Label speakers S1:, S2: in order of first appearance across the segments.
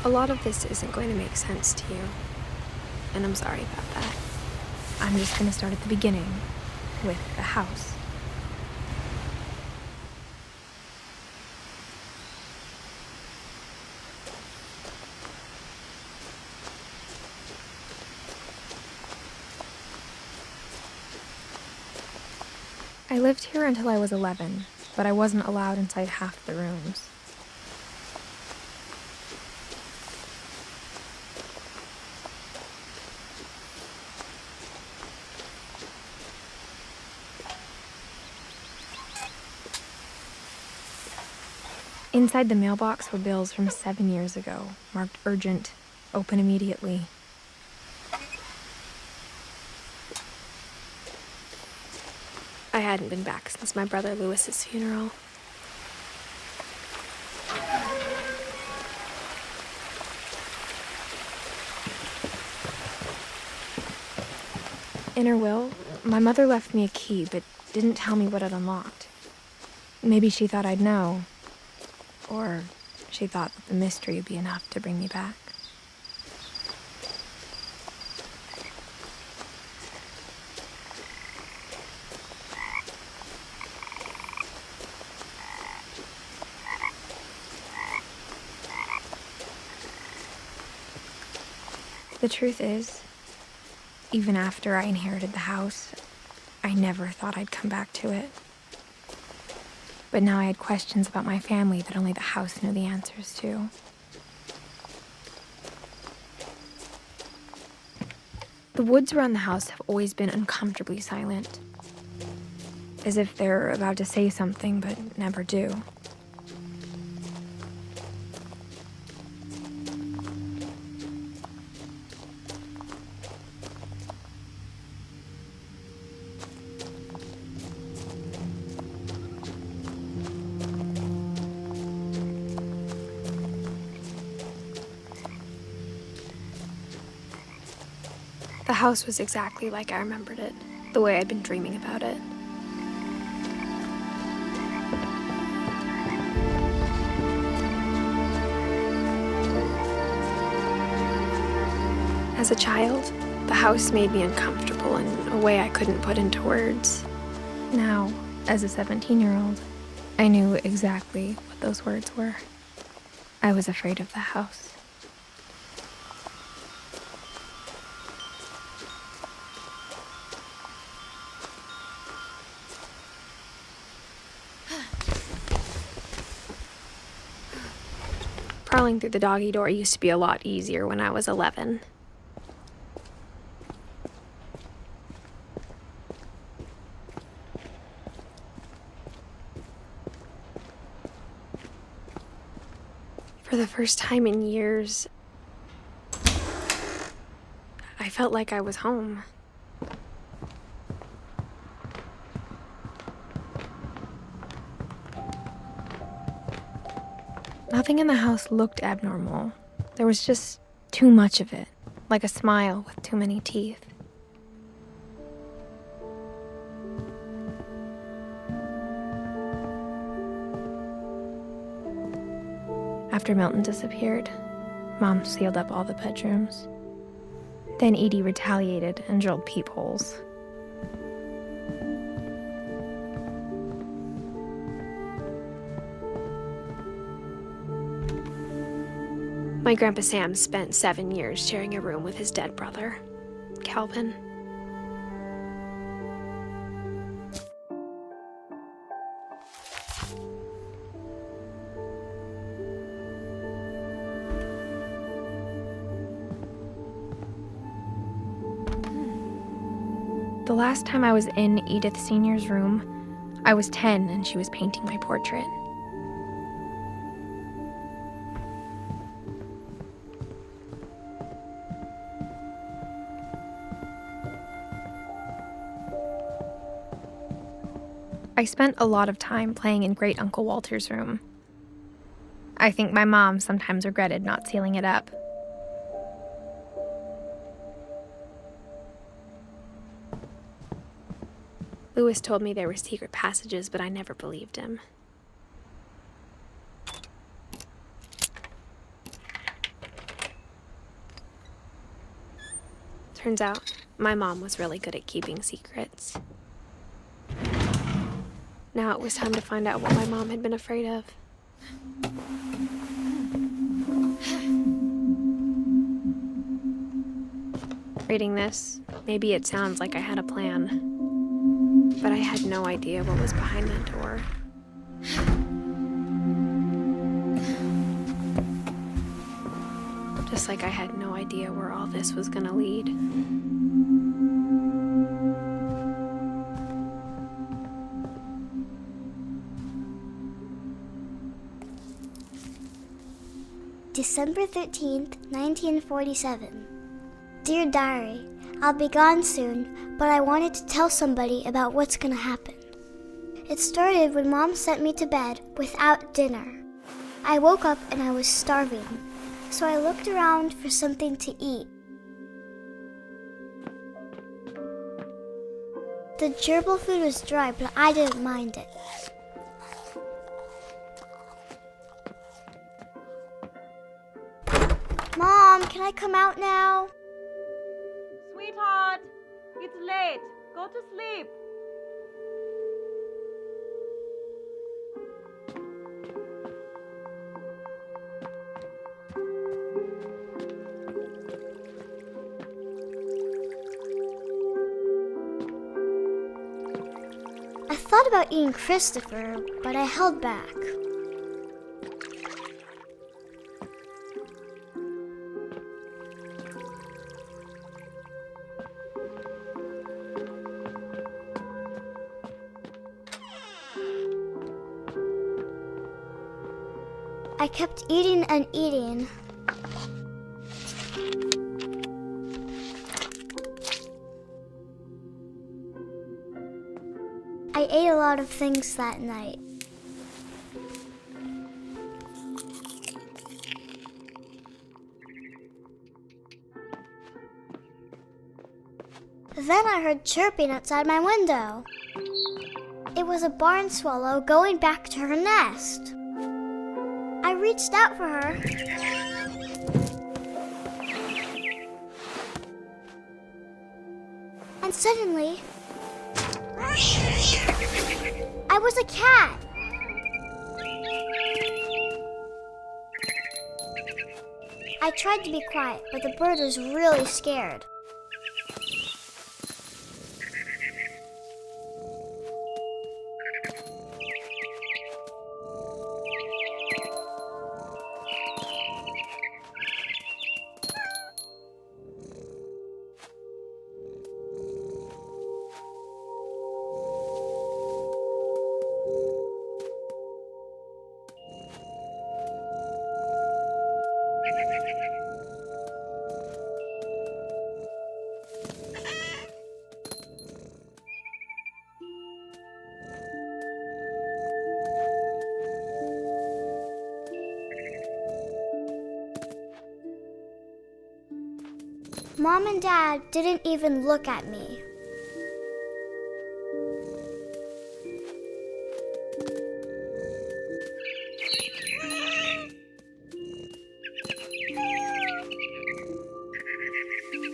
S1: A lot of this isn't going to make sense to you, and I'm sorry about that.
S2: I'm just going to start at the beginning, with the house. I lived here until I was 11, but I wasn't allowed inside half the rooms. Inside the mailbox were bills from 7 years ago, marked urgent, open immediately.
S1: I hadn't been back since my brother Lewis's funeral.
S2: In her will, my mother left me a key, but didn't tell me what it unlocked. Maybe she thought I'd know. Or she thought that the mystery would be enough to bring me back. The truth is, even after I inherited the house, I never thought I'd come back to it. But now I had questions about my family that only the house knew the answers to. The woods around the house have always been uncomfortably silent, as if they're about to say something but never do.
S1: The house was exactly like I remembered it, the way I'd been dreaming about it. As a child, the house made me uncomfortable in a way I couldn't put into words.
S2: Now, as a 17-year-old, I knew exactly what those words were. I was afraid of the house.
S1: Crawling through the doggy door used to be a lot easier when I was 11. For the first time in years, I felt like I was home.
S2: Nothing in the house looked abnormal. There was just too much of it, like a smile with too many teeth. After Milton disappeared, Mom sealed up all the bedrooms. Then Edie retaliated and drilled peepholes.
S1: My Grandpa Sam spent 7 years sharing a room with his dead brother, Calvin.
S2: The last time I was in Edith Sr.'s room, I was 10 and she was painting my portrait. I spent a lot of time playing in Great Uncle Walter's room. I think my mom sometimes regretted not sealing it up.
S1: Lewis told me there were secret passages, but I never believed him. Turns out, my mom was really good at keeping secrets. Now it was time to find out what my mom had been afraid of. Reading this, maybe it sounds like I had a plan, but I had no idea what was behind that door. Just like I had no idea where all this was gonna lead.
S3: December 13th, 1947. Dear Diary, I'll be gone soon, but I wanted to tell somebody about what's gonna happen. It started when Mom sent me to bed without dinner. I woke up and I was starving, so I looked around for something to eat. The gerbil food was dry, but I didn't mind it. Mom, can I come out now?
S4: Sweetheart, it's late. Go to sleep.
S3: I thought about eating Christopher, but I held back. I kept eating and eating. I ate a lot of things that night. Then I heard chirping outside my window. It was a barn swallow going back to her nest. I reached out for her. And suddenly, I was a cat. I tried to be quiet, but the bird was really scared. Mom and Dad didn't even look at me.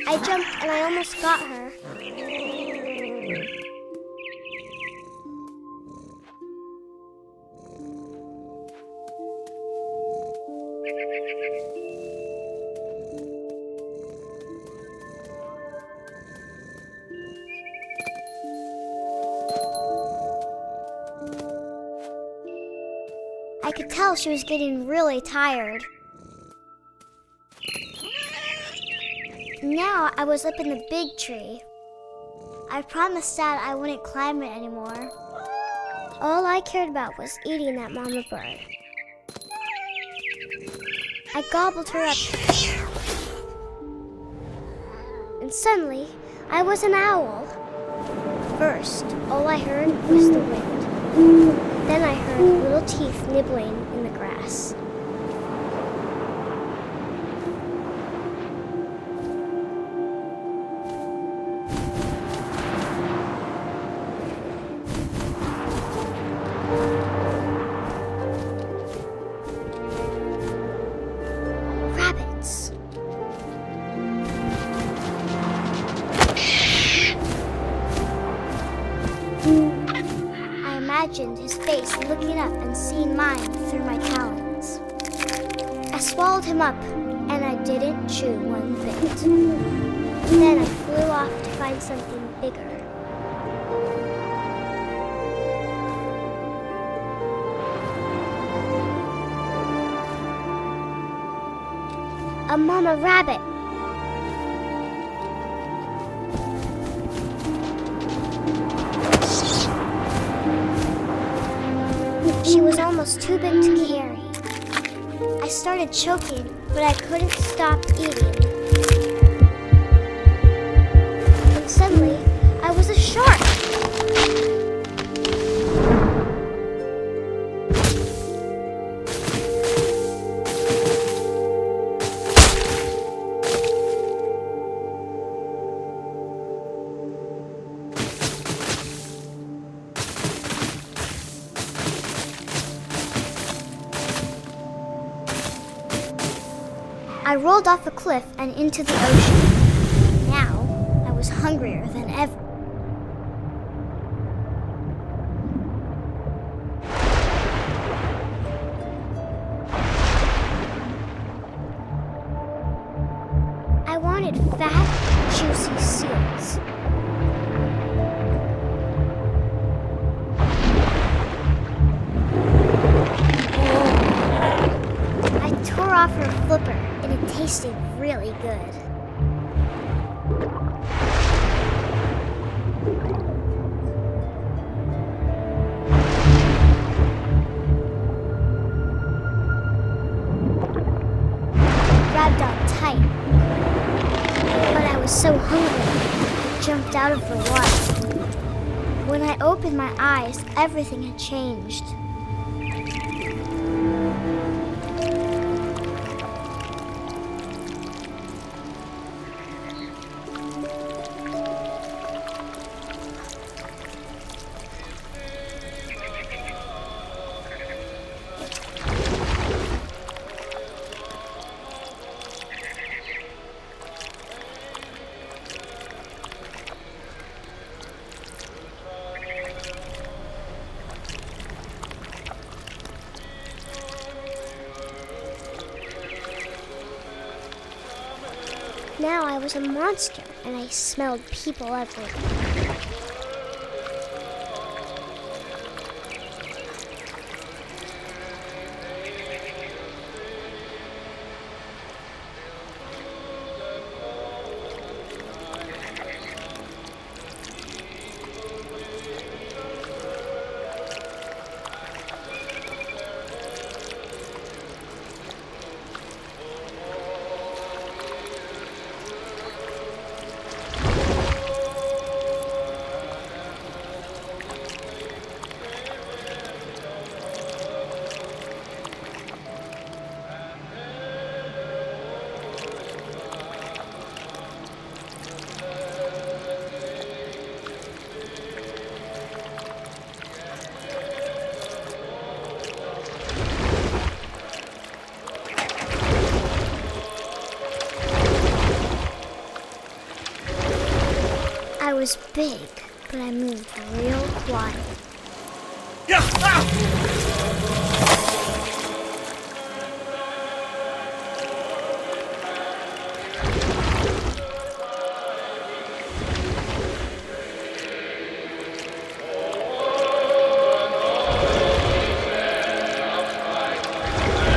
S3: I jumped and I almost got her. I could tell she was getting really tired. Now I was up in the big tree. I promised Dad I wouldn't climb it anymore. All I cared about was eating that mama bird. I gobbled her up. And suddenly, I was an owl. First, all I heard was the wind. Then I heard little teeth nibbling in the grass. Rabbits. just looking up and seeing mine through my talons. I swallowed him up, and I didn't chew one bit. Then I flew off to find something bigger. A mama rabbit. She was almost too big to carry. I started choking, but I couldn't stop eating. And suddenly, I was a shark. I rolled off a cliff and into the ocean. Now, I was hungrier than ever. I wanted fat, juicy seals. I tore off her flipper, and it tasted really good. Grabbed on tight, but I was so hungry, I jumped out of the water. When I opened my eyes, everything had changed. Now I was a monster, and I smelled people everywhere. I was big, but I moved real quiet.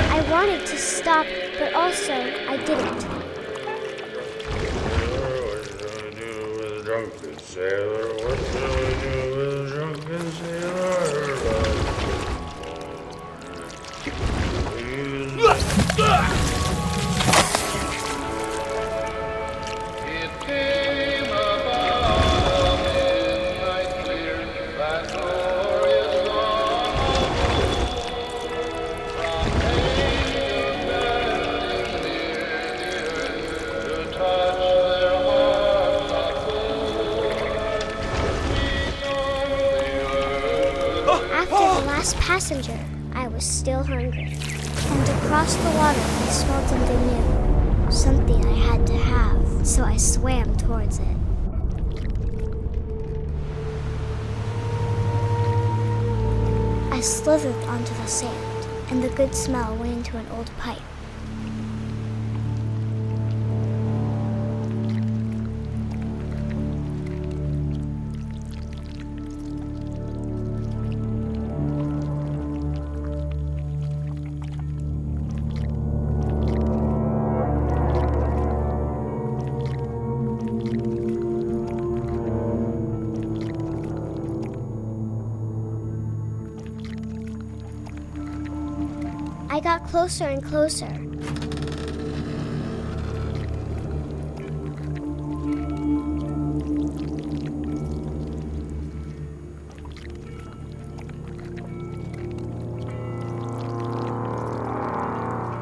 S3: I wanted to stop, but also I didn't.
S5: Drunken sailor, what shall we do with a drunken sailor? It came about a midnight clear, that glorious dawn from angels that near to touch their
S3: After the last passenger, I was still hungry. And across the water, I smelled something new. Something I had to have, so I swam towards it. I I slithered onto the sand, and the good smell went into an old pipe. I got closer and closer.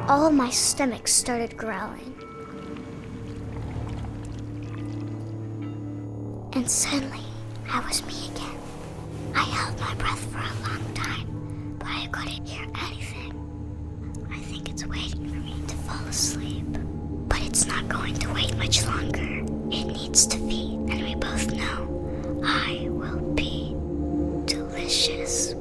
S3: All of my stomach started growling. And suddenly, I was me again. I held my breath for a long time, but I couldn't hear anything. I think it's waiting for me to fall asleep. But it's not going to wait much longer. It needs to feed, and we both know I will be delicious.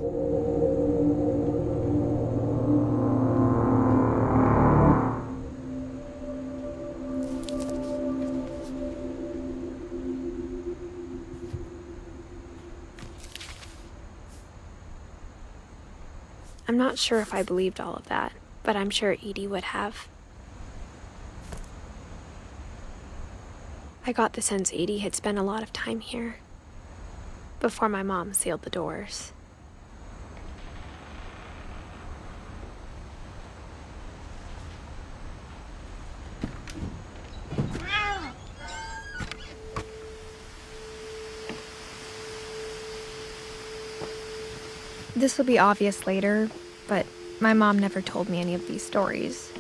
S1: I'm not sure if I believed all of that, but I'm sure Edie would have. I got the sense Edie had spent a lot of time here, before my mom sealed the doors.
S2: This will be obvious later, but my mom never told me any of these stories.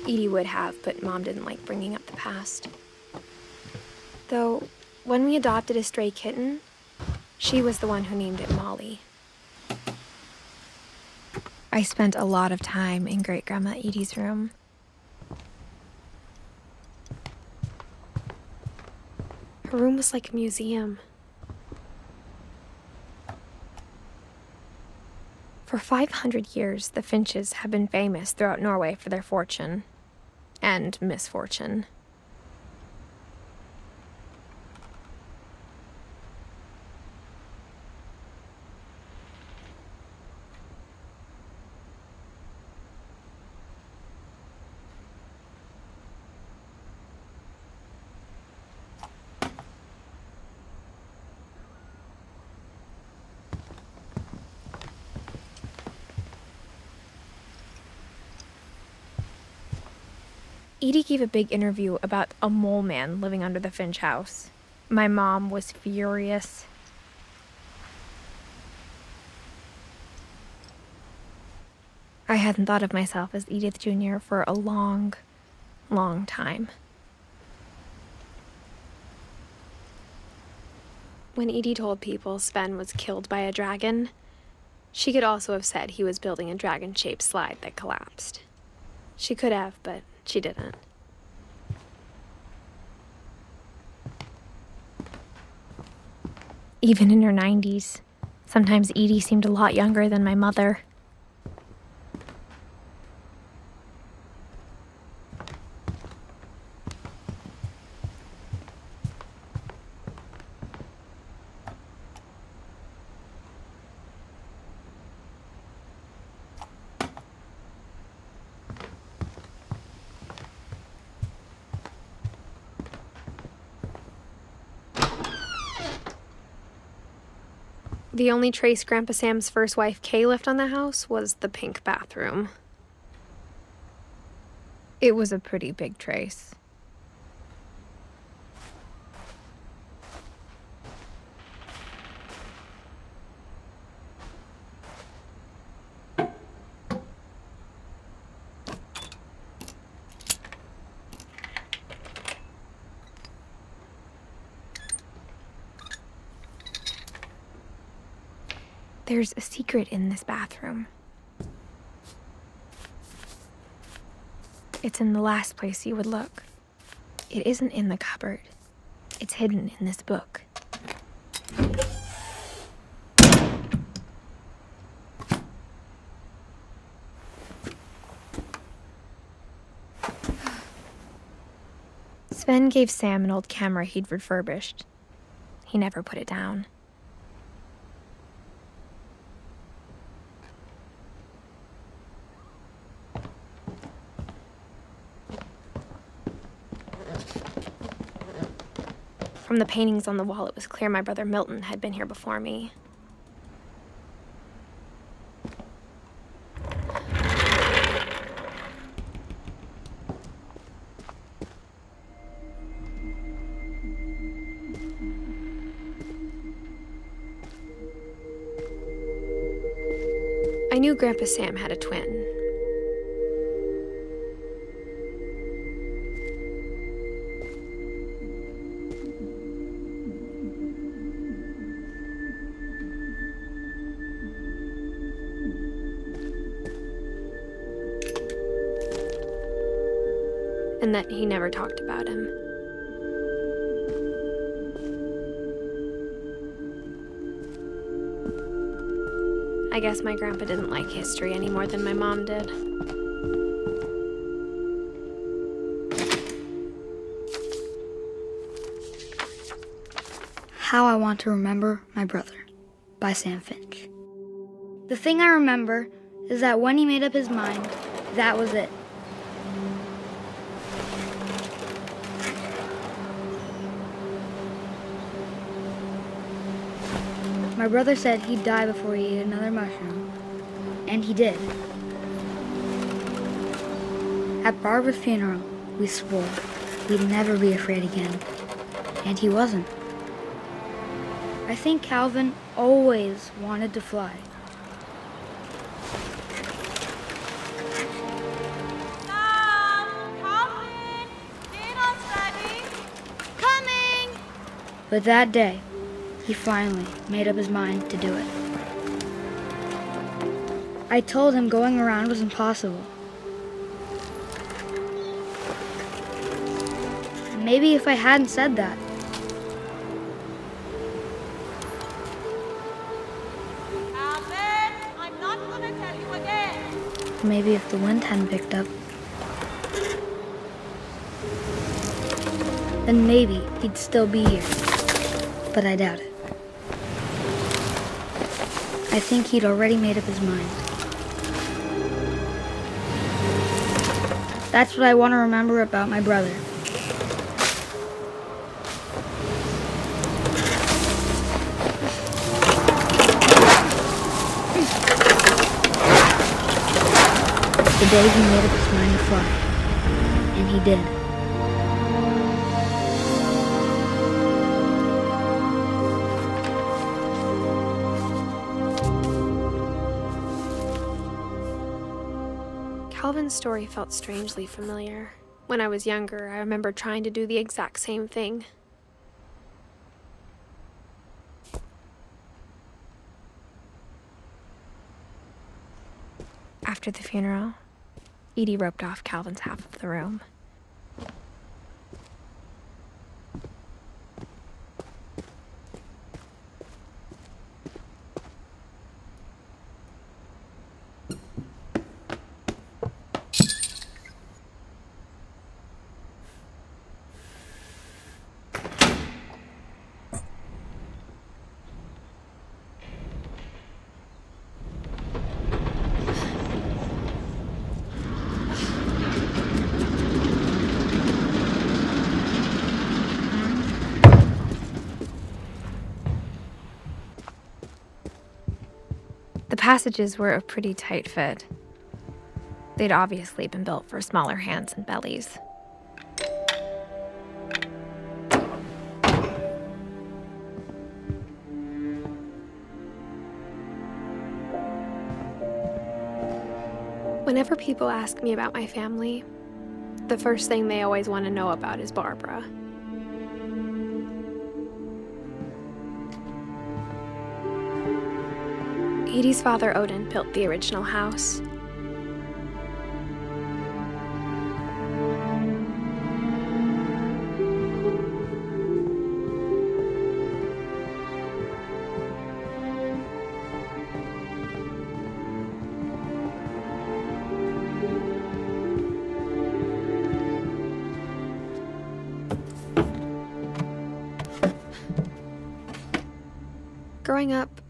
S1: Edie would have, but Mom didn't like bringing up the past. Though, when we adopted a stray kitten, she was the one who named it Molly.
S2: I spent a lot of time in Great-Grandma Edie's room.
S1: Her room was like a museum. For 500 years, the Finches have been famous throughout Norway for their fortune and misfortune. Edie gave a big interview about a mole man living under the Finch house. My mom was furious. I hadn't thought of myself as Edith Jr. for a long, long time. When Edie told people Sven was killed by a dragon, she could also have said he was building a dragon-shaped slide that collapsed. She could have, but she didn't. Even in her 90s, sometimes Edie seemed a lot younger than my mother. The only trace Grandpa Sam's first wife, Kay, left on the house was the pink bathroom. It was a pretty big trace. There's a secret in this bathroom. It's in the last place you would look. It isn't in the cupboard. It's hidden in this book.
S2: Sven gave Sam an old camera he'd refurbished. He never put it down. From the paintings on the wall, it was clear my brother Milton had been here before me. I knew Grandpa Sam had a twin. And that he never talked about him. I guess my grandpa didn't like history any more than my mom did.
S6: How I Want to Remember My Brother by Sam Finch. The thing I remember is that when he made up his mind, that was it. My brother said he'd die before he ate another mushroom, and he did. At Barbara's funeral, we swore we'd never be afraid again, and he wasn't. I think Calvin always wanted to fly.
S4: Sam, Calvin, dinner's ready. Coming!
S6: But that day, he finally made up his mind to do it. I told him going around was impossible. Maybe if I hadn't said that,
S4: Calvin, I'm not gonna tell you again.
S6: maybe if the wind hadn't picked up, then maybe he'd still be here. But I doubt it. I think he'd already made up his mind. That's what I want to remember about my brother. The day he made up his mind to fly. And he did.
S1: Calvin's story felt strangely familiar. When I was younger, I remember trying to do the exact same thing.
S2: After the funeral, Edie roped off Calvin's half of the room. The passages were a pretty tight fit. They'd obviously been built for smaller hands and bellies.
S1: Whenever people ask me about my family, the first thing they always want to know about is Barbara. Edie's father, Odin, built the original house. Growing up,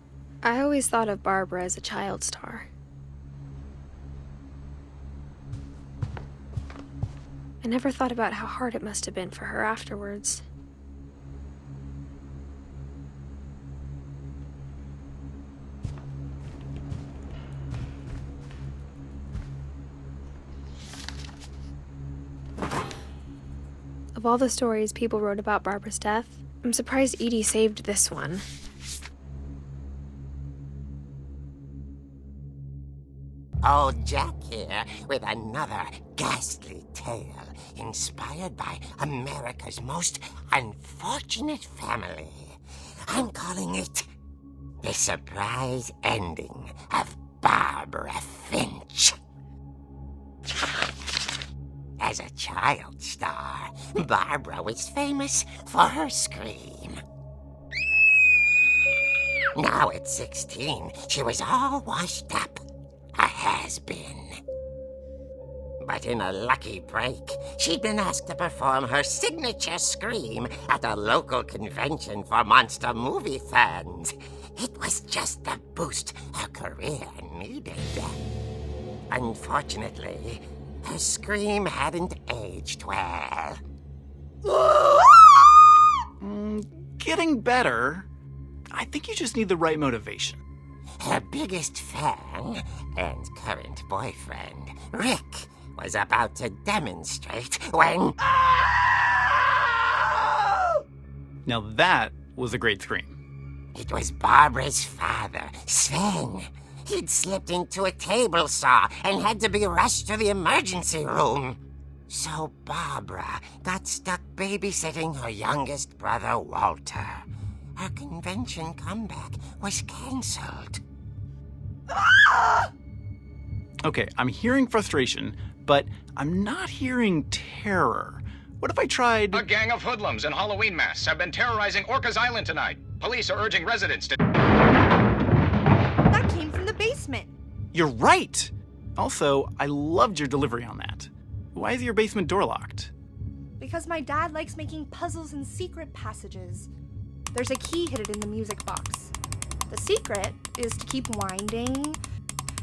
S1: I always thought of Barbara as a child star. I never thought about how hard it must have been for her afterwards. Of all the stories people wrote about Barbara's death, I'm surprised Edie saved this one.
S7: Old Jack here with another ghastly tale inspired by America's most unfortunate family. I'm calling it The Surprise Ending of Barbara Finch. As a child star, Barbara was famous for her scream. Now at 16, she was all washed up. A has-been. But in a lucky break, she'd been asked to perform her signature scream at a local convention for monster movie fans. It was just the boost her career needed. Unfortunately, her scream hadn't aged well.
S8: Getting better. I think you just need the right motivation.
S7: Her biggest fan and current boyfriend, Rick, was about to demonstrate when...
S8: Now that was a great scream.
S7: It was Barbara's father, Sven. He'd slipped into a table saw and had to be rushed to the emergency room. So Barbara got stuck babysitting her youngest brother, Walter. Her convention comeback was cancelled.
S8: Okay, I'm hearing frustration, but I'm not hearing terror. What if I tried...
S9: A gang of hoodlums in Halloween masks have been terrorizing Orcas Island tonight. Police are urging residents to...
S4: That came from the basement.
S8: You're right! Also, I loved your delivery on that. Why is your basement door locked?
S4: Because my dad likes making puzzles and secret passages. There's a key hidden in the music box. The secret is to keep winding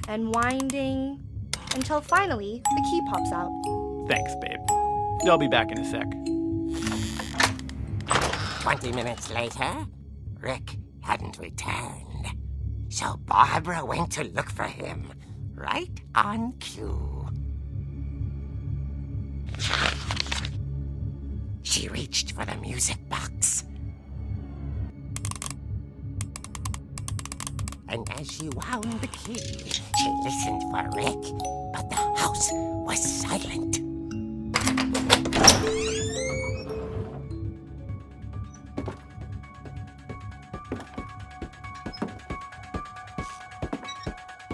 S4: and winding until finally the key pops out.
S8: Thanks, babe. I'll be back in a sec.
S7: 20 minutes later, Rick hadn't returned. So Barbara went to look for him, right on cue. She reached for the music box. And as she wound the key, she listened for Rick, but the house was silent.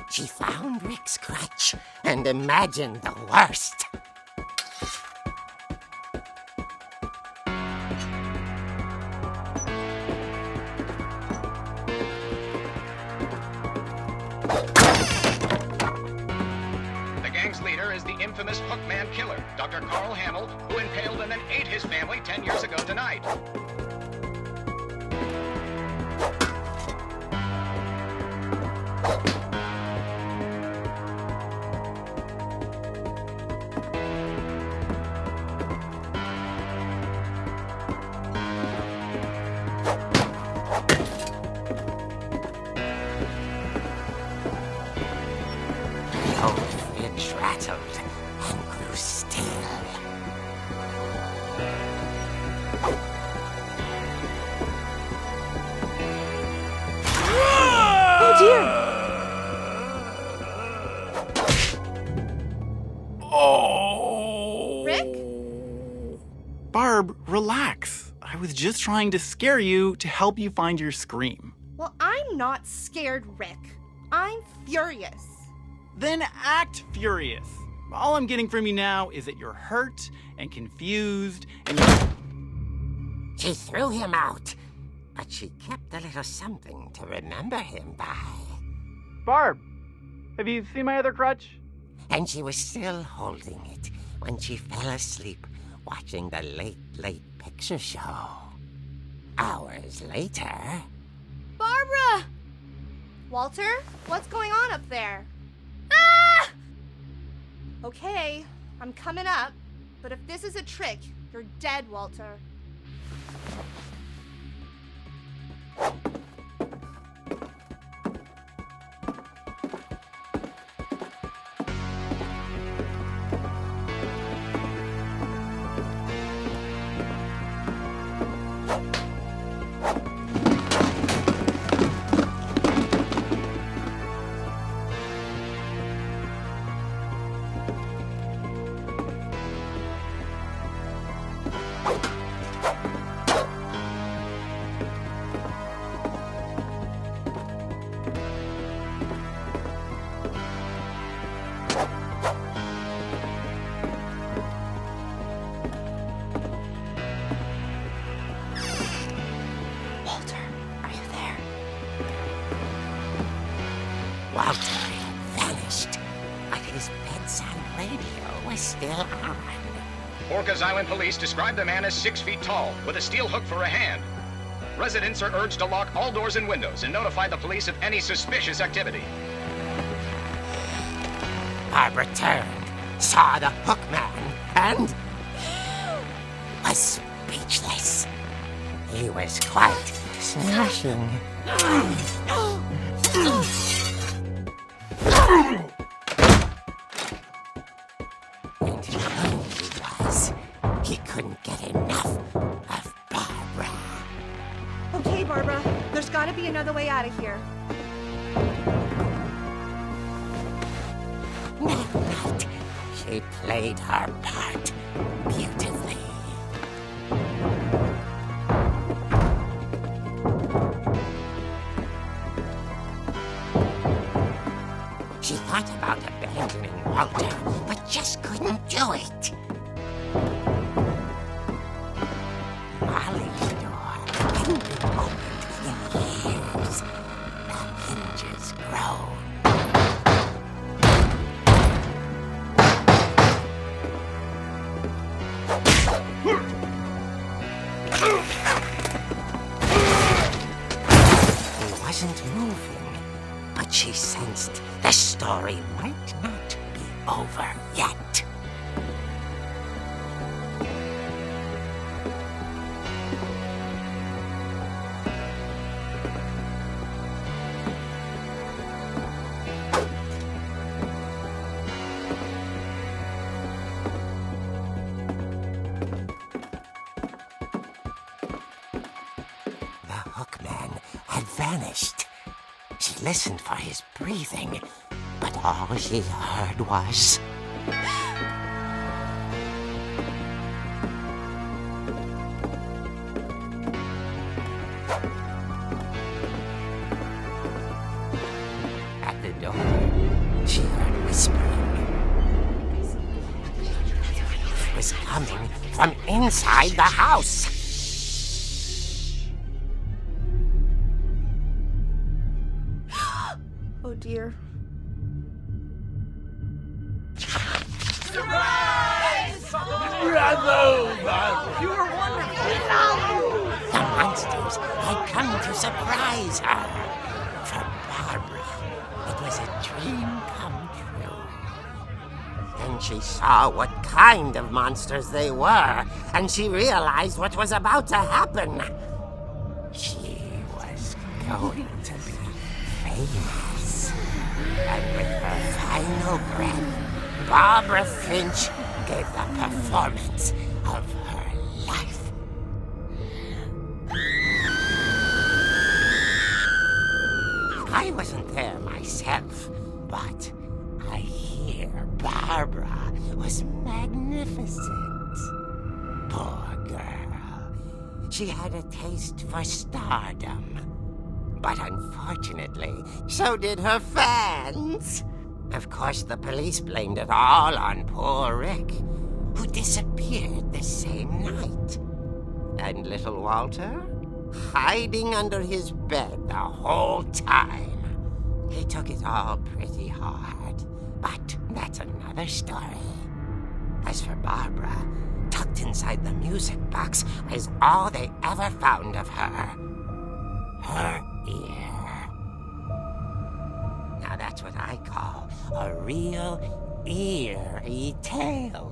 S7: She found Rick's crutch and imagined the worst.
S9: The gang's leader is the infamous Hookman killer, Dr. Carl Hamill, who impaled and then ate his family 10 years ago tonight.
S7: The old Finch rattled and grew still.
S1: Oh dear!
S8: Oh!
S4: Rick?
S8: Barb, relax. I was just trying to scare you to help you find your scream.
S4: Well, I'm not scared, Rick. I'm furious.
S8: Then act furious. All I'm getting from you now is that you're hurt and confused and
S7: She threw him out, but she kept a little something to remember him by.
S8: Barb, have you seen my other crutch?
S7: And she was still holding it when she fell asleep watching the late picture show. Hours later,
S4: Barbara! Walter, what's going on up there? Ah! Okay, I'm coming up, but if this is a trick, you're dead, Walter.
S7: Walter had vanished, but his bedside radio was still on.
S9: Orcas Island police describe the man as 6 feet tall, with a steel hook for a hand. Residents are urged to lock all doors and windows and notify the police of any suspicious activity.
S7: Barbara turned, saw the hook man, and was speechless. He was quite smashing. And who he was, he couldn't get enough of Barbara.
S4: Okay, Barbara, there's gotta be another way out of here.
S7: That she played her part beautifully. She thought about abandoning Walter, but just couldn't do it. Molly's door hadn't been opened in years. The hinges groaned. He wasn't moving, but she sensed the story might not be over yet. The hookman had vanished. She listened for his breathing, but all she heard was... At the door, she heard whispering. It was coming from inside the house.
S4: Oh dear.
S7: The monsters had come to surprise her. For Barbara, it was a dream come true. Then she saw what kind of monsters they were, and she realized what was about to happen. She was going to be famous. And with her final breath, Barbara Finch gave the performance of her life. I wasn't there myself, but I hear Barbara was magnificent. Poor girl. She had a taste for stardom. But unfortunately, so did her fans. Of course, the police blamed it all on poor Rick, who disappeared the same night. And little Walter? Hiding under his bed the whole time. He took it all pretty hard, but that's another story. As for Barbara, tucked inside the music box was all they ever found of her. Her ear. Now that's what I call a real eerie tale.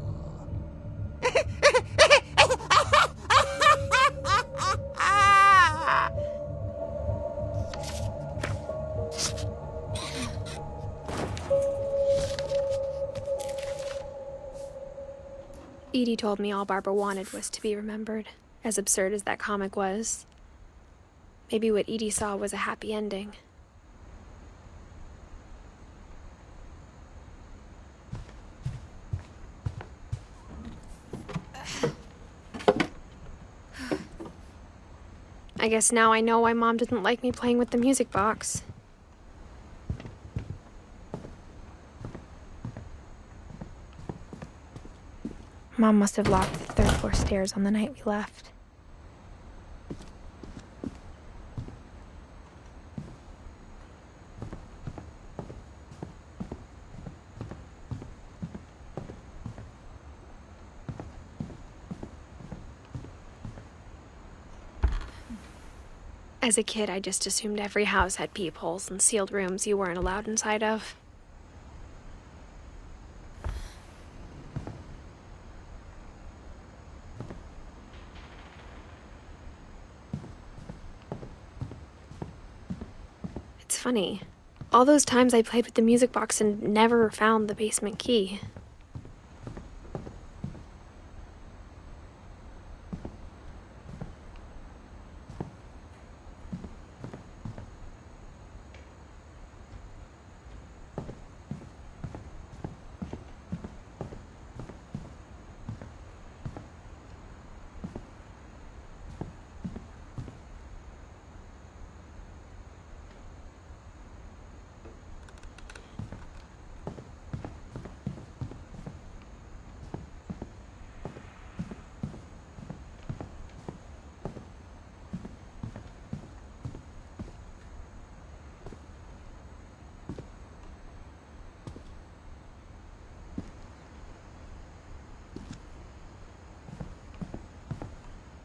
S1: Edie told me all Barbara wanted was to be remembered, as absurd as that comic was. Maybe what Edie saw was a happy ending. I guess now I know why Mom didn't like me playing with the music box.
S2: Mom must have locked the third floor stairs on the night we left.
S1: As a kid, I just assumed every house had peepholes and sealed rooms you weren't allowed inside of. It's funny. All those times I played with the music box and never found the basement key.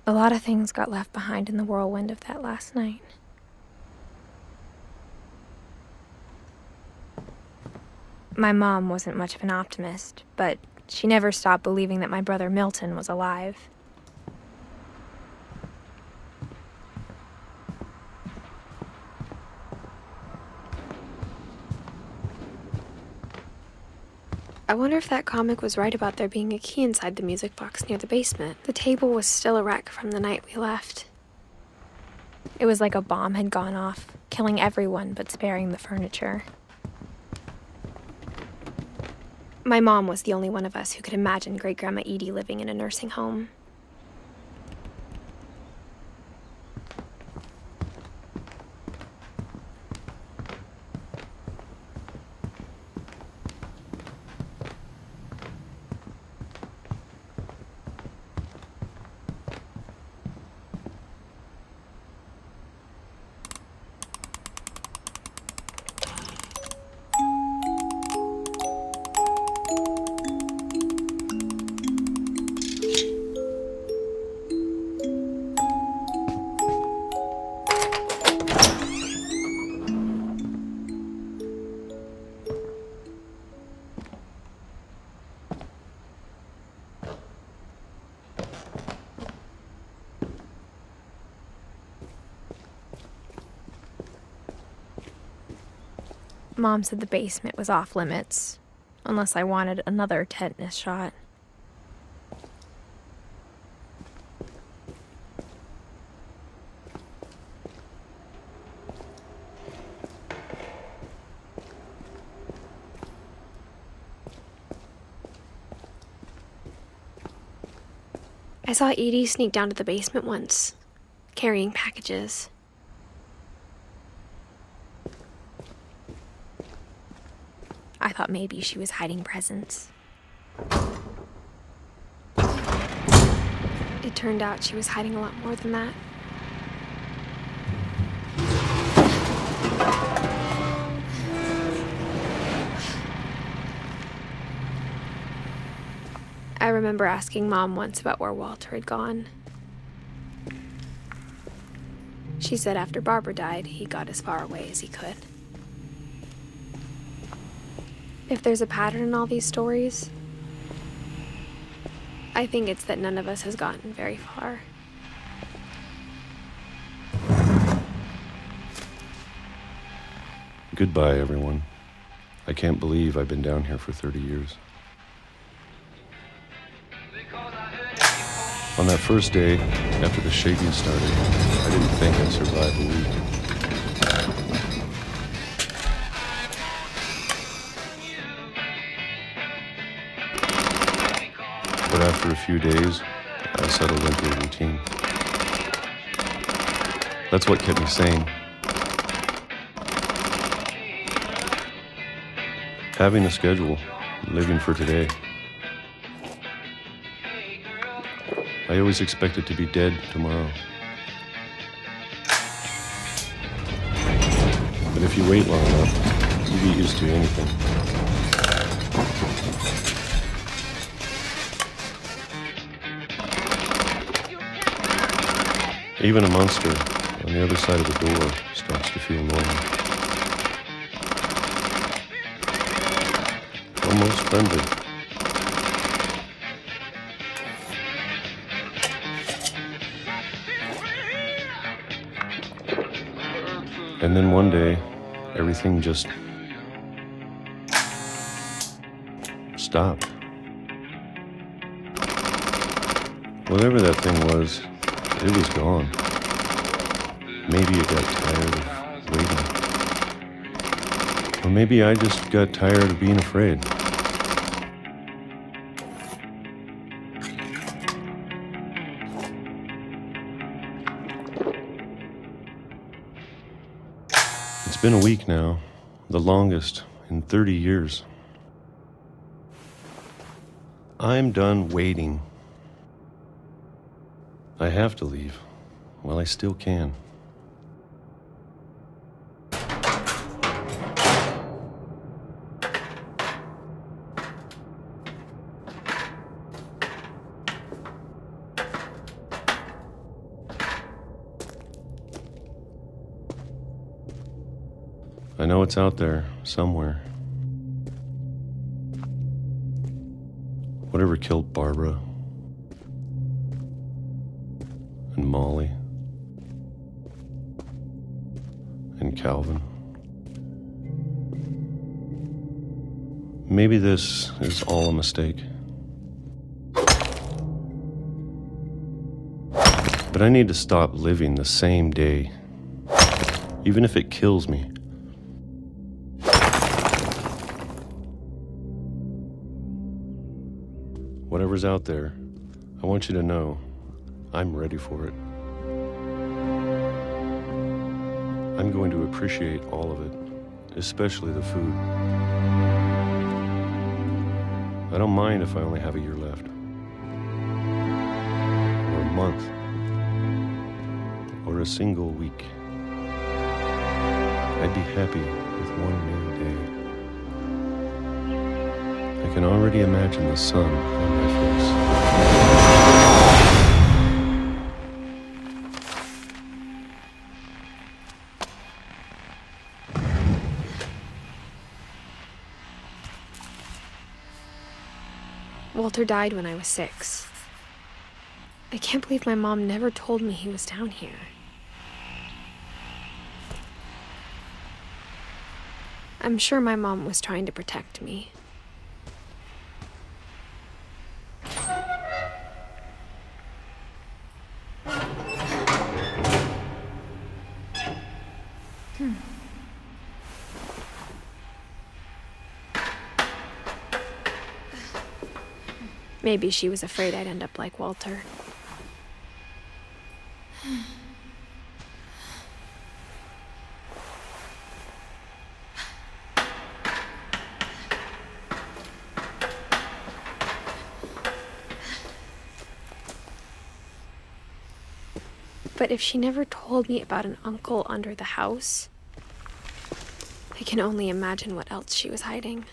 S2: A lot of things got left behind in the whirlwind of that last night. My mom wasn't much of an optimist, but she never stopped believing that my brother Milton was alive.
S1: I wonder if that comic was right about there being a key inside the music box near the basement. The table was still a wreck from the night we left.
S2: It was like a bomb had gone off, killing everyone but sparing the furniture.
S1: My mom was the only one of us who could imagine Great-Grandma Edie living in a nursing home.
S2: Mom said the basement was off limits, unless I wanted another tetanus shot.
S1: I saw Edie sneak down to the basement once, carrying packages. I thought maybe she was hiding presents. It turned out she was hiding a lot more than that. I remember asking Mom once about where Walter had gone. She said after Barbara died, he got as far away as he could. If there's a pattern in all these stories, I think it's that none of us has gotten very far.
S10: Goodbye, everyone. I can't believe I've been down here for 30 years. On that first day, after the shaking started, I didn't think I'd survive a week. But after a few days, I settled into a routine. That's what kept me sane. Having a schedule, living for today. I always expected to be dead tomorrow. But if you wait long enough, you get used to anything. Even a monster on the other side of the door starts to feel normal. Almost friendly. And then one day, everything just stopped. Whatever that thing was, it was gone. Maybe it got tired of waiting. Or maybe I just got tired of being afraid. It's been a week now, the longest in 30 years. I'm done waiting. I have to leave while I still can. I know it's out there, somewhere. Whatever killed Barbara and Molly and Calvin. Maybe this is all a mistake. But I need to stop living the same day, even if it kills me. Whatever's out there, I want you to know I'm ready for it. I'm going to appreciate all of it, especially the food. I don't mind if I only have a year left, or a month, or a single week. I'd be happy with one new day. I can already imagine the sun on my face.
S1: Walter died when I was 6. I can't believe my mom never told me he was down here. I'm sure my mom was trying to protect me. Maybe she was afraid I'd end up like Walter. But if she never told me about an uncle under the house, I can only imagine what else she was hiding.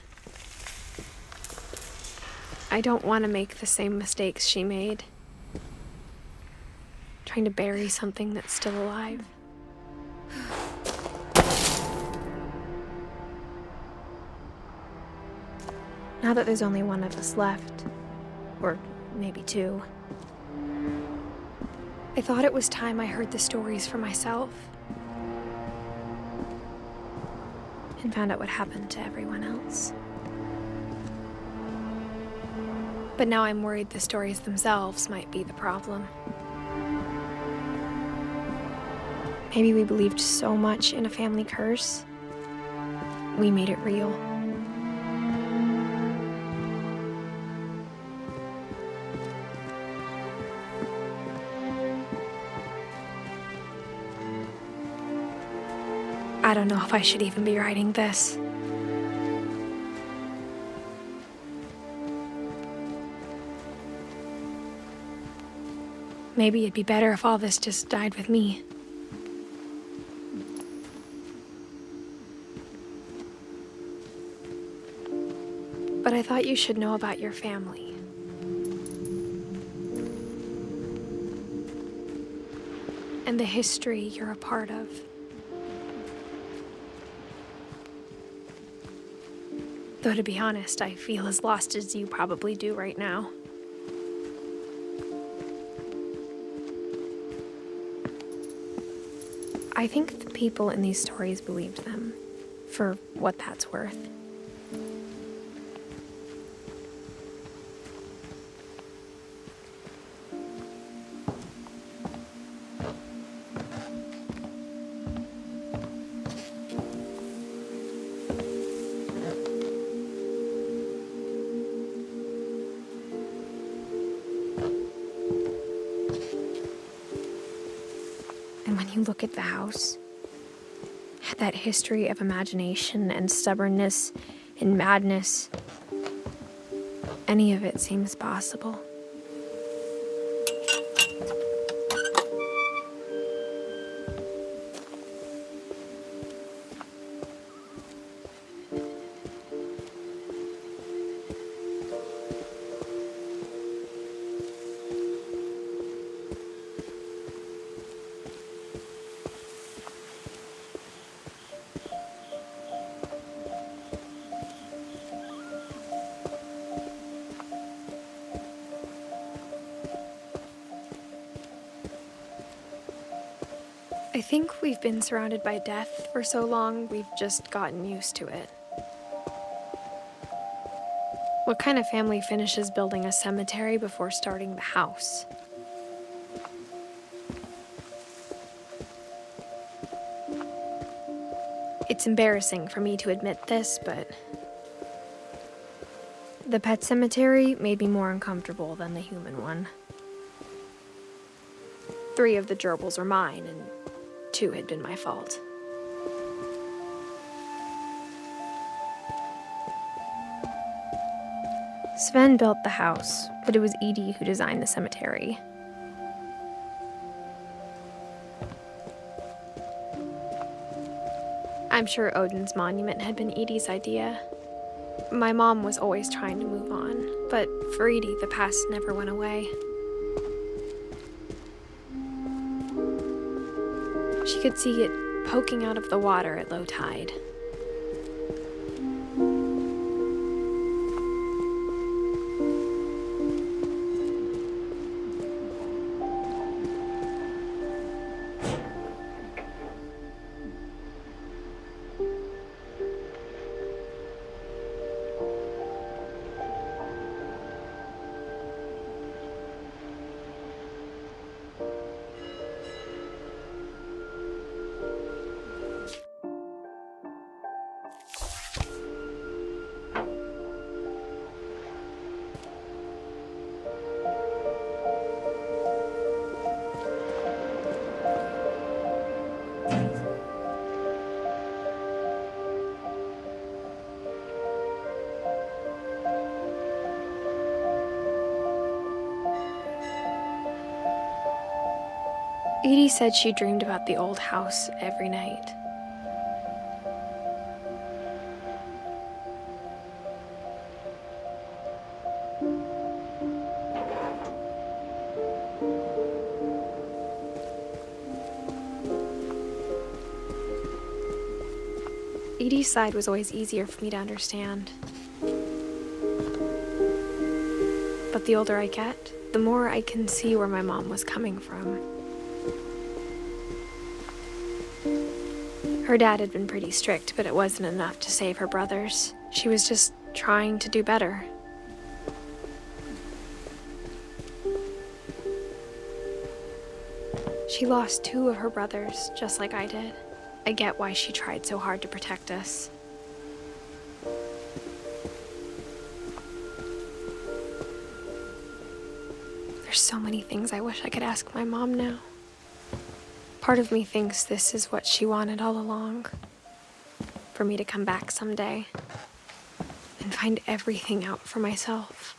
S1: I don't want to make the same mistakes she made, trying to bury something that's still alive. Now that there's only one of us left, or maybe two, I thought it was time I heard the stories for myself and found out what happened to everyone else. But now I'm worried the stories themselves might be the problem. Maybe we believed so much in a family curse, we made it real. I don't know if I should even be writing this. Maybe it'd be better if all this just died with me. But I thought you should know about your family. And the history you're a part of. Though to be honest, I feel as lost as you probably do right now. I think the people in these stories believed them, for what that's worth. And when you look at the house, that history of imagination and stubbornness and madness, any of it seems possible. I think we've been surrounded by death for so long, we've just gotten used to it. What kind of family finishes building a cemetery before starting the house? It's embarrassing for me to admit this, but the pet cemetery made me more uncomfortable than the human one. 3 of the gerbils were mine, and 2 had been my fault. Sven built the house, but it was Edith who designed the cemetery. I'm sure Odin's monument had been Edith's idea. My mom was always trying to move on, but for Edith, the past never went away. She could see it poking out of the water at low tide. Edith said she dreamed about the old house every night. Edith's side was always easier for me to understand. But the older I get, the more I can see where my mom was coming from. Her dad had been pretty strict, but it wasn't enough to save her brothers. She was just trying to do better. She lost 2 of her brothers, just like I did. I get why she tried so hard to protect us. There's so many things I wish I could ask my mom now. Part of me thinks this is what she wanted all along. For me to come back someday and find everything out for myself.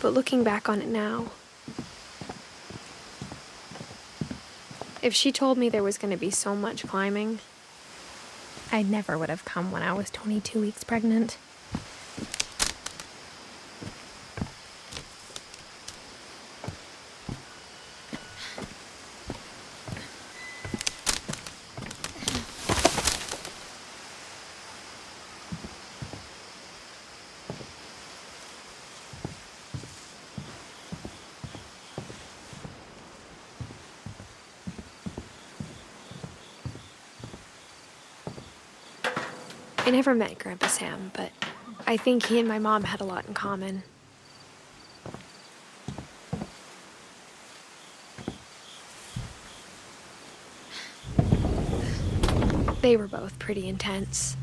S1: But looking back on it now, if she told me there was going to be so much climbing, I never would have come when I was 22 weeks pregnant. I never met Grandpa Sam, but I think he and my mom had a lot in common. They were both pretty intense.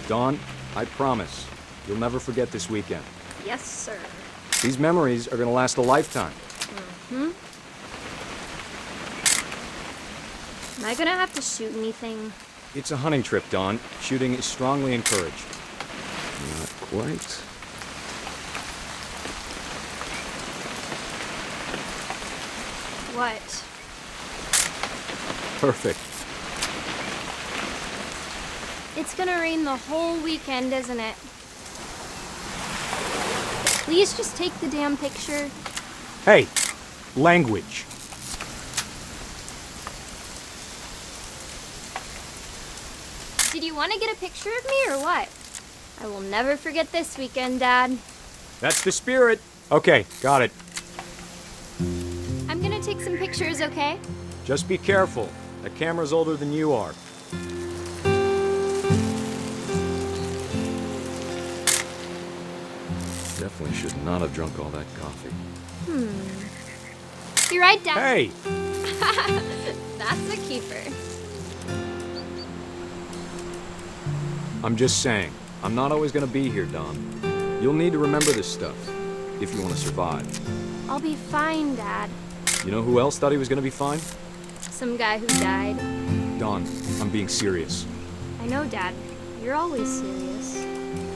S11: Dawn, I promise, you'll never forget this weekend.
S4: Yes, sir.
S11: These memories are gonna last a lifetime.
S12: Am I gonna have to shoot anything?
S11: It's a hunting trip, Dawn. Shooting is strongly encouraged.
S10: Not quite.
S12: What?
S11: Perfect.
S12: It's gonna rain the whole weekend, isn't it? Please just take the damn picture.
S11: Hey, language.
S12: Did you want to get a picture of me or what? I will never forget this weekend, Dad.
S11: That's the spirit. Okay, got it.
S12: I'm gonna take some pictures, okay?
S11: Just be careful. That camera's older than you are.
S10: Definitely should not have drunk all that coffee.
S12: You're right, Dad.
S11: Hey!
S12: That's a keeper.
S11: I'm just saying, I'm not always gonna be here, Dawn. You'll need to remember this stuff, if you want to survive.
S12: I'll be fine, Dad.
S11: You know who else thought he was gonna be fine?
S12: Some guy who died.
S11: Dawn, I'm being serious.
S12: I know, Dad. You're always serious.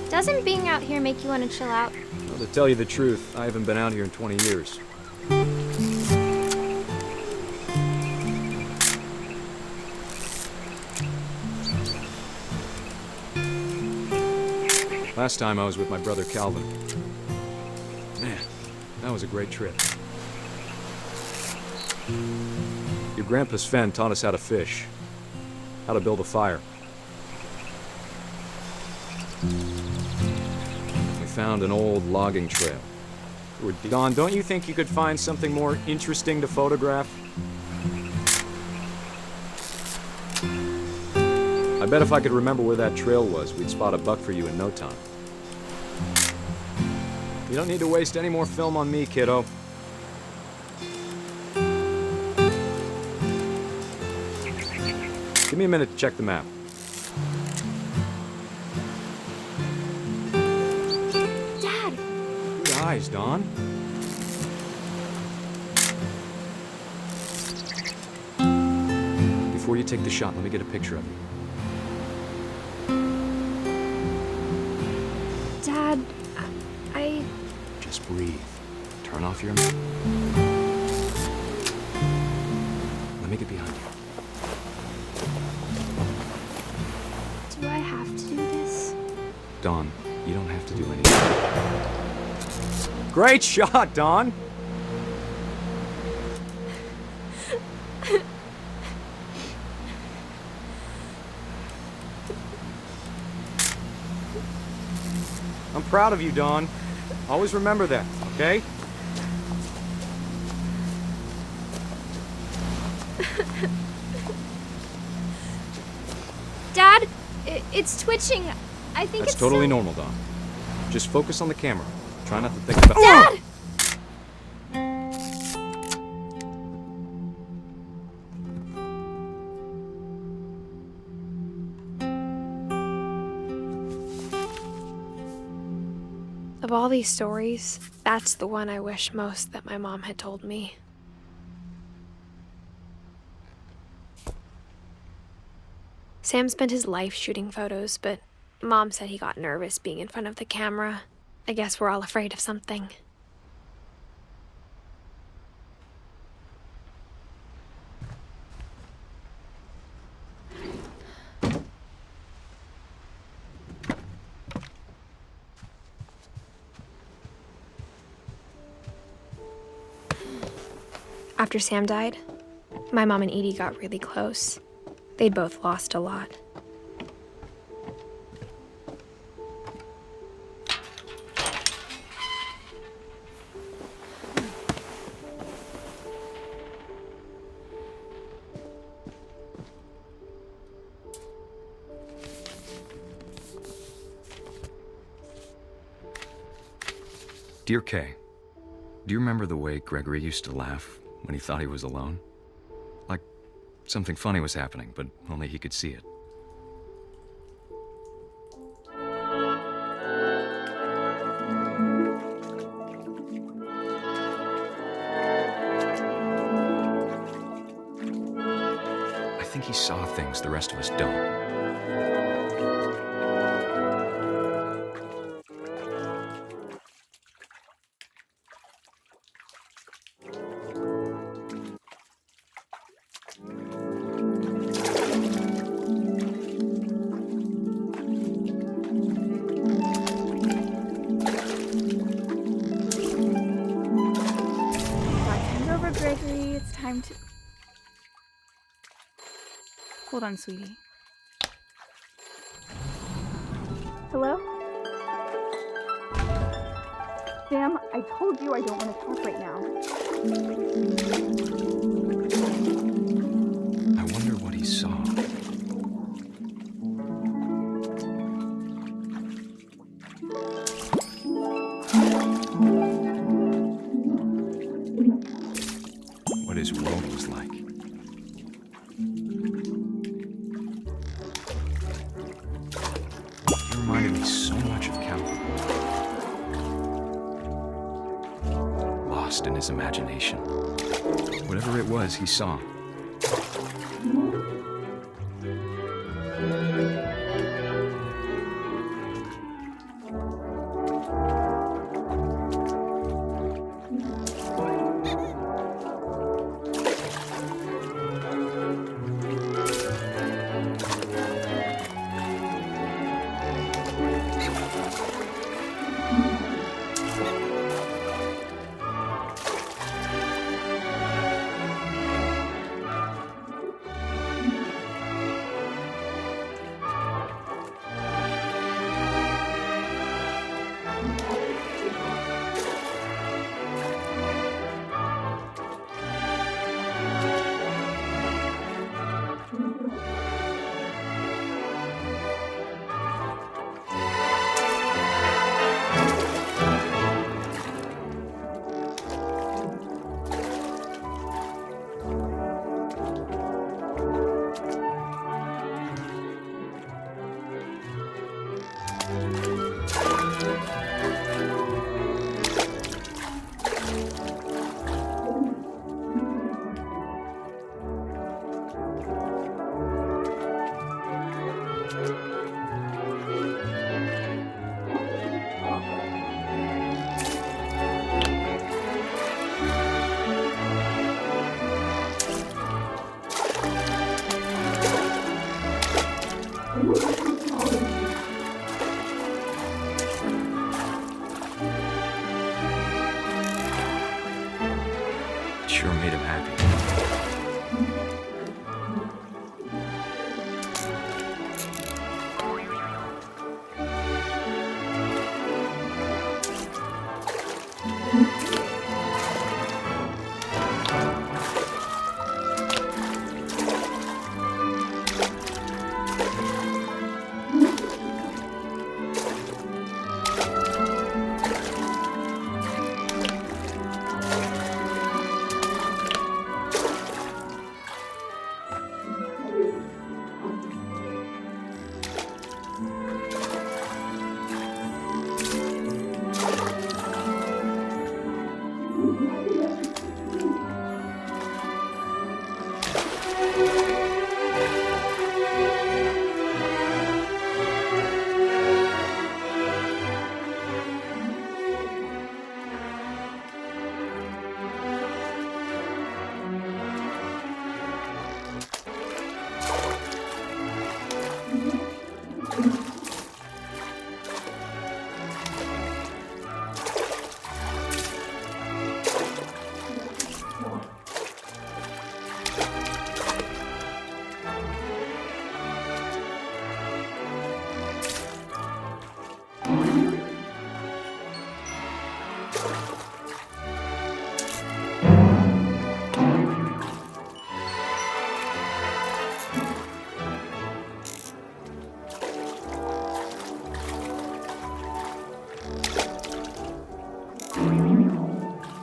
S12: Doesn't being out here make you want to chill out?
S11: Well, to tell you the truth, I haven't been out here in 20 years. Last time I was with my brother Calvin. Man, that was a great trip. Your grandpa Sven taught us how to fish, how to build a fire. We found an old logging trail. Dawn, don't you think you could find something more interesting to photograph? I bet if I could remember where that trail was, we'd spot a buck for you in no time. You don't need to waste any more film on me, kiddo. Give me a minute to check the map.
S12: Dad!
S11: Good eyes, Dawn. you take the shot, let me get a picture of you.
S1: Dad, I...
S11: Just breathe. Turn off your... Let me get behind you.
S1: Do I have to do this?
S11: Dawn, you don't have to do anything. Great shot, Dawn! I'm proud of you, Dawn. Always remember that, okay?
S12: Dad, it's twitching. I think
S11: That's
S12: it's
S11: totally
S12: so...
S11: normal, Dawn. Just focus on the camera. Try not to think about...
S12: Dad!
S1: Of all these stories, that's the one I wish most that my mom had told me. Sam spent his life shooting photos, but Mom said he got nervous being in front of the camera. I guess we're all afraid of something. After Sam died, my mom and Edie got really close. They'd both lost a lot.
S11: Dear Kay, do you remember the way Gregory used to laugh when he thought he was alone? Like something funny was happening, but only he could see it. I think he saw things the rest of us don't.
S13: Gregory, it's time to... Hold on, sweetie. Hello? Sam, I told you I don't want to talk right now.
S11: I wonder what he saw. What his world was like. He reminded me so much of Calvin. Lost in his imagination. Whatever it was he saw. sure made him happy.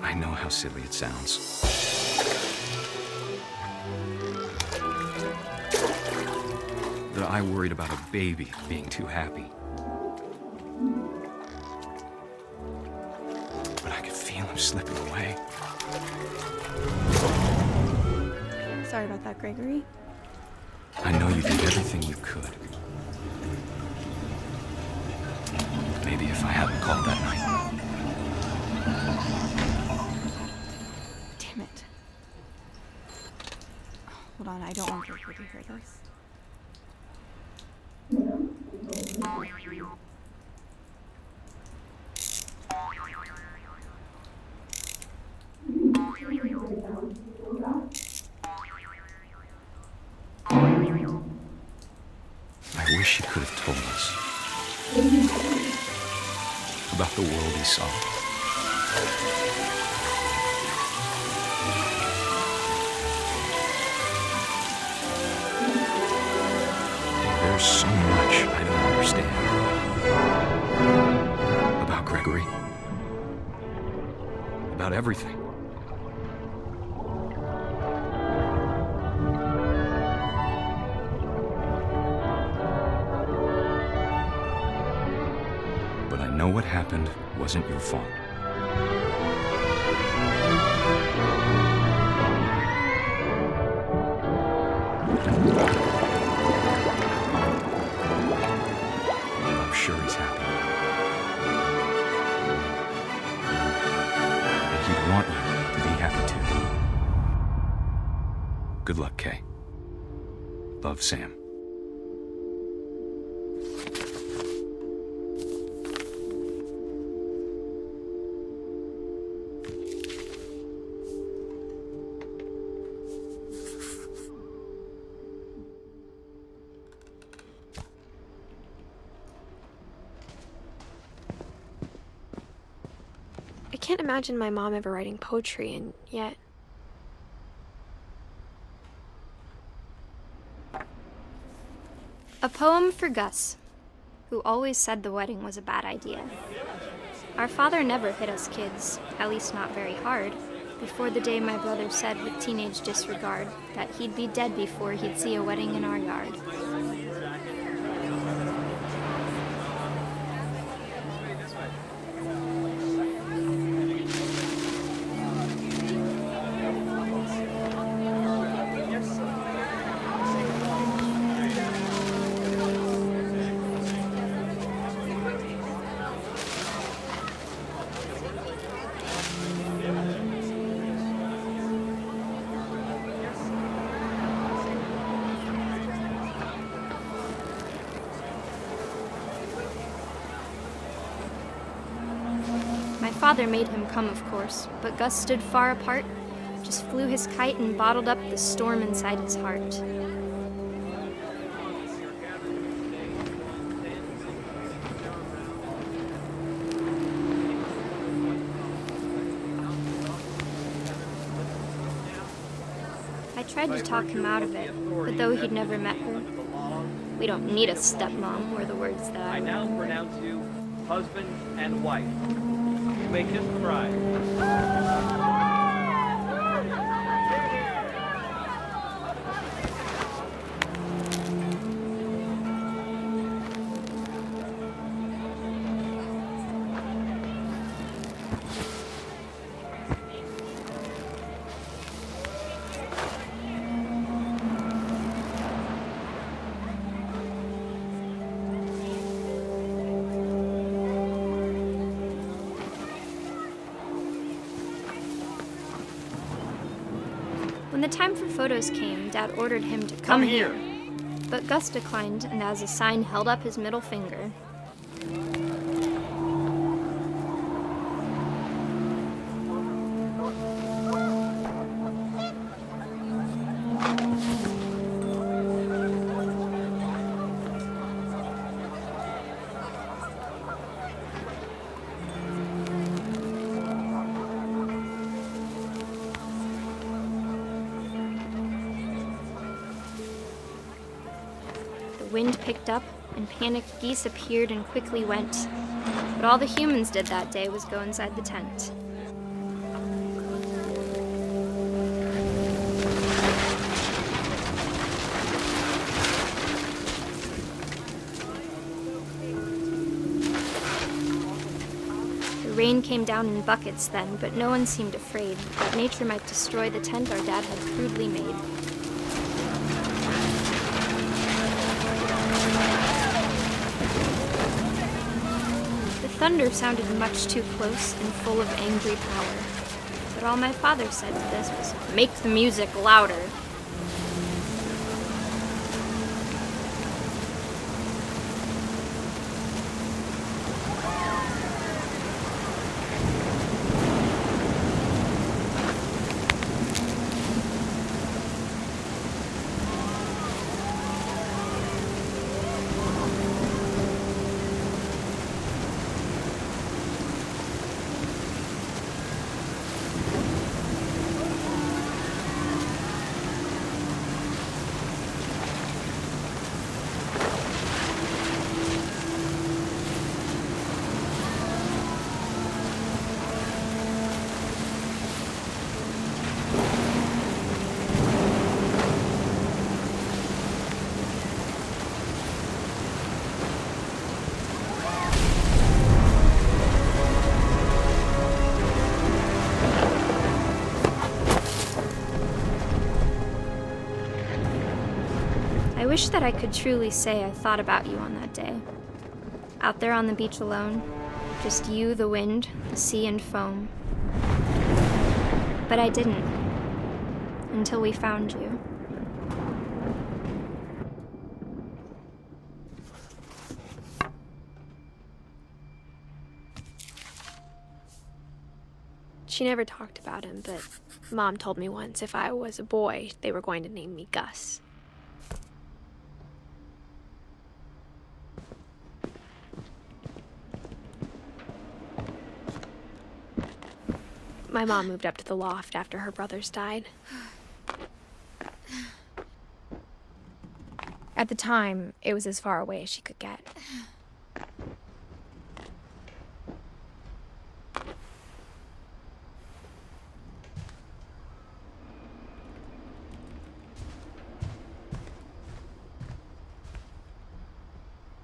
S11: I know how silly it sounds. That I worried about a baby being too happy. But I could feel him slipping away.
S13: Sorry about that, Gregory.
S11: I know you did everything you could. Maybe if I hadn't called that night.
S13: Damn it. Hold on, I don't want Gregory to hear this.
S11: I wish he could have told us about the world he saw. There's so much I don't understand about Gregory, about everything. But I know what happened wasn't your fault. I'm sure he's happy. And he'd want you to be happy too. Good luck, Kay. Love, Sam.
S1: I can't imagine my mom ever writing poetry, and yet...
S12: A poem for Gus, who always said the wedding was a bad idea. Our father never hit us kids, at least not very hard, before the day my brother said with teenage disregard that he'd be dead before he'd see a wedding in our yard. My father made him come, of course, but Gus stood far apart, just flew his kite and bottled up the storm inside his heart. I tried to talk him out of it, but though he'd never met her, "We don't need a stepmom," were the words that I
S14: now
S12: remembered.
S14: pronounce you husband and wife. You may kiss the bride.
S12: When the time for photos came, Dad ordered him to come here. But Gus declined, and as a sign held up his middle finger. The wind picked up, and panicked geese appeared and quickly went. But all the humans did that day was go inside the tent. The rain came down in buckets then, but no one seemed afraid that nature might destroy the tent our dad had crudely made. The thunder sounded much too close and full of angry power. But all my father said to this was, "Make the music louder." I wish that I could truly say I thought about you on that day. Out there on the beach alone, just you, the wind, the sea, and foam. But I didn't, until we found you.
S1: She never talked about him, but Mom told me once if I was a boy, they were going to name me Gus. My mom moved up to the loft after her brothers died.
S2: At the time, it was as far away as she could get.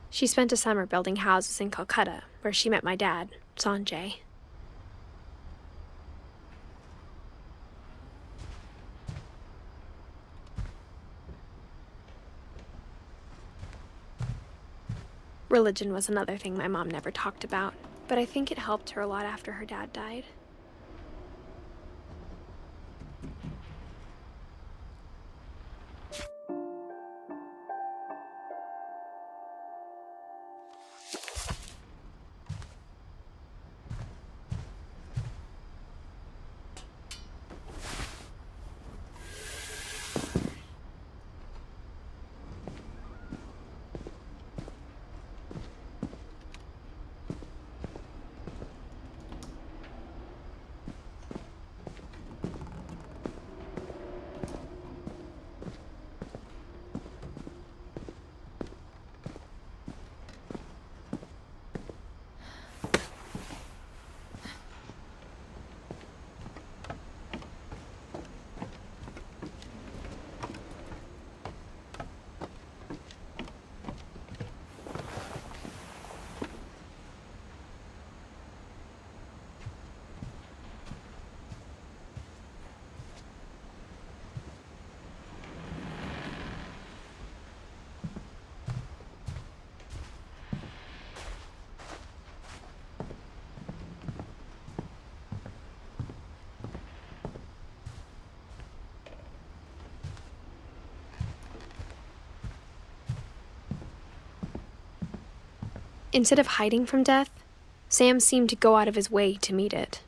S1: She spent a summer building houses in Calcutta, where she met my dad, Sanjay. Religion was another thing my mom never talked about, but I think it helped her a lot after her dad died. Instead of hiding from death, Sam seemed to go out of his way to meet it.